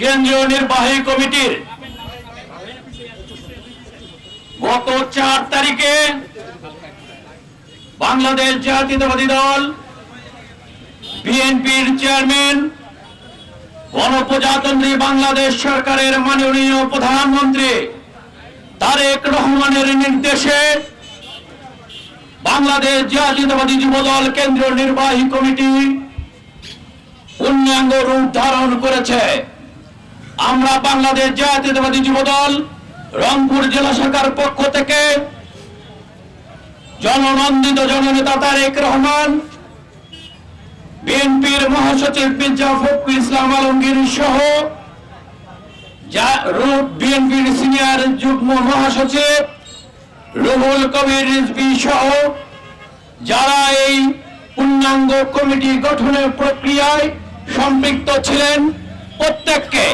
কেন্দ্রীয় নির্বাহী কমিটির গত 4 তারিখে বাংলাদেশ জাতীয়তাবাদী দল বিএনপির চেয়ারম্যান গণপ্রজাতন্ত্রী বাংলাদেশ সরকারের মাননীয় প্রধানমন্ত্রী তারেক রহমানের নির্দেশে বাংলাদেশ জাতীয়তাবাদী যুবদল কেন্দ্রীয় নির্বাহী কমিটি পূর্ণাঙ্গ রূপ ধারণ করেছে। আমরা বাংলাদেশ জাতীয়তাবাদী যুবদল রংপুর জেলা শাখার পক্ষ থেকে জননন্দিত জননেতা তারেক রহমান, বিএনপির মহাসচিব মির্জা ফখরুল ইসলাম আলমগীর সহ বিএনপির সিনিয়র যুগ্ম মহাসচিব রুহুল কবির রিজভী সহ যারা এই পূর্ণাঙ্গ কমিটি গঠনের প্রক্রিয়ায় সম্পৃক্ত ছিলেন প্রত্যেককে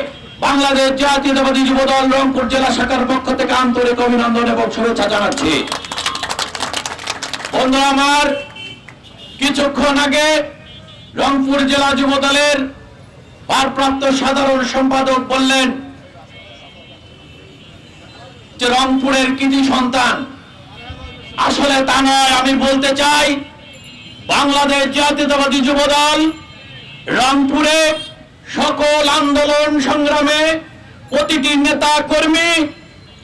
বাংলাদেশ জাতীয়তাবাদী যুবদল রংপুর জেলা শাখার পক্ষ থেকে আন্তরিক অভিনন্দন এবং শুভেচ্ছা জানাচ্ছি। বন্ধুরা আমার, কিছুক্ষণ আগে রংপুর জেলা যুবদলের ভারপ্রাপ্ত সাধারণ সম্পাদক বললেন যে রংপুরের কৃতি সন্তান। আসলে তা নয়। আমি বলতে চাই বাংলাদেশ জাতীয়তাবাদী যুবদল রংপুরে সকল আন্দোলন সংগ্রামে প্রতিটি নেতা কর্মী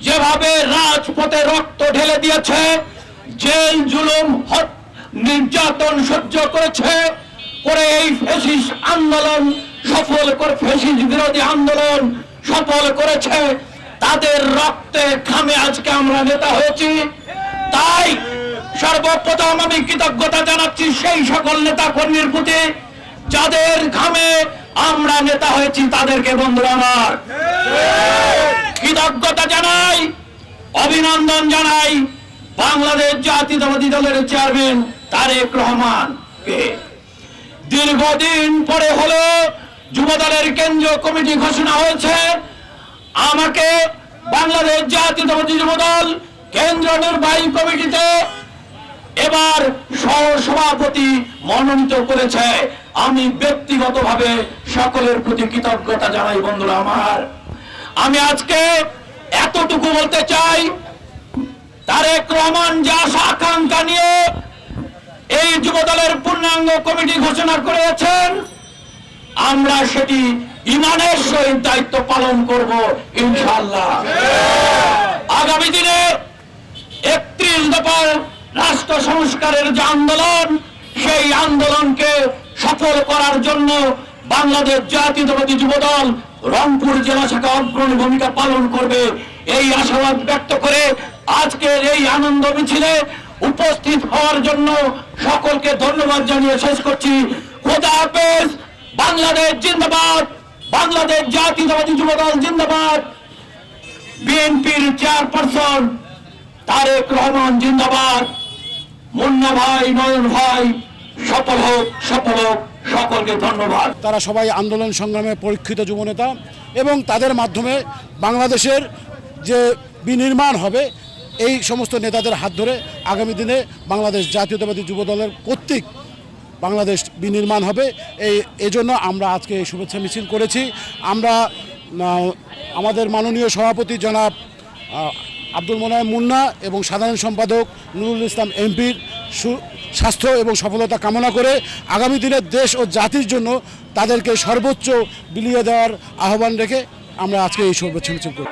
যেভাবে রাজপথে রক্ত ঢেলে দিয়েছে, জেল জুলুম নির্যাতন সহ্য করেছে করে এই ফ্যাসিস্ট আন্দোলন সফল করে, ফ্যাসিস্ট বিরোধী আন্দোলন সফল করেছে, তাদের রক্তে ঘামে আজকে আমরা নেতা হয়েছি। তাই সর্বপ্রথম আমি কৃতজ্ঞতা জানাচ্ছি সেই সকল নেতা কর্মীর প্রতি যাদের ঘামে আমরা নেতা হয়েছি, তাদেরকে বন্ধুরা আমার কৃতজ্ঞতা জানাই, অভিনন্দন জানাই বাংলাদেশ জাতীয়তাবাদী দলের চেয়ারম্যান তারেক রহমানকে। দীর্ঘদিন পরে হলো যুবদলের কেন্দ্রীয় কমিটি ঘোষণা হয়েছে। আমাকে বাংলাদেশ জাতীয়তাবাদী যুবদল কেন্দ্রীয় নির্বাহী কমিটিতে এবার সহসভাপতি মনোনীত করেছে। আমি ব্যক্তিগতভাবে সকলের প্রতি কৃতজ্ঞতা জানাই। বন্ধুরা আমার, আমি আজকে এতটুকু বলতে চাই, তারেক রহমান যে আশা আকাঙ্ক্ষা নিয়ে এই যুবদলের পূর্ণাঙ্গ কমিটি ঘোষণা করেছেন, আমরা সেটি ইমানের সহিত দায়িত্ব পালন করব ইনশাআল্লাহ। আগামী দিনে 31 দফার রাষ্ট্র সংস্কারের যে আন্দোলন, সেই আন্দোলনকে সফল করার জন্য বাংলাদেশ জাতীয়তাবাদী যুবদল রংপুর জেলা শাখা অগ্রণী ভূমিকা পালন করবে এই আশাবাদ ব্যক্ত করে আজকের এই আনন্দ মিছিলে উপস্থিত হওয়ার জন্য সকলকে ধন্যবাদ জানিয়ে শেষ করছি। খোদা হাফেজ। বাংলাদেশ জিন্দাবাদ, বাংলাদেশ জাতীয়তাবাদী যুবদল জিন্দাবাদ, বিএনপির চেয়ারপারসন তারেক রহমান জিন্দাবাদ, মুন্না ভাই, নয়ন ভাই সফল হোক, সফল হোক। সকলকে ধন্যবাদ। তারা সবাই আন্দোলন সংগ্রামে পরীক্ষিত যুবনেতা এবং তাদের মাধ্যমে বাংলাদেশের যে বিনির্মাণ হবে, এই সমস্ত নেতাদের হাত ধরে আগামী দিনে বাংলাদেশ জাতীয়তাবাদী যুবদলের কর্তৃক বাংলাদেশ বিনির্মাণ হবে। এজন্য আমরা আজকে এই শুভেচ্ছা মিছিল করেছি। আমরা আমাদের মাননীয় সভাপতি জনাব আব্দুল মোনায়েম মুন্না এবং সাধারণ সম্পাদক নুরুল ইসলাম এমপির স্বাস্থ্য এবং সফলতা কামনা করে আগামী দিনে দেশ ও জাতির জন্য তাদেরকে সর্বোচ্চ বিলিয়ে দেওয়ার আহ্বান রেখে আমরা আজকে এই শুভেচ্ছা মিছিল করি।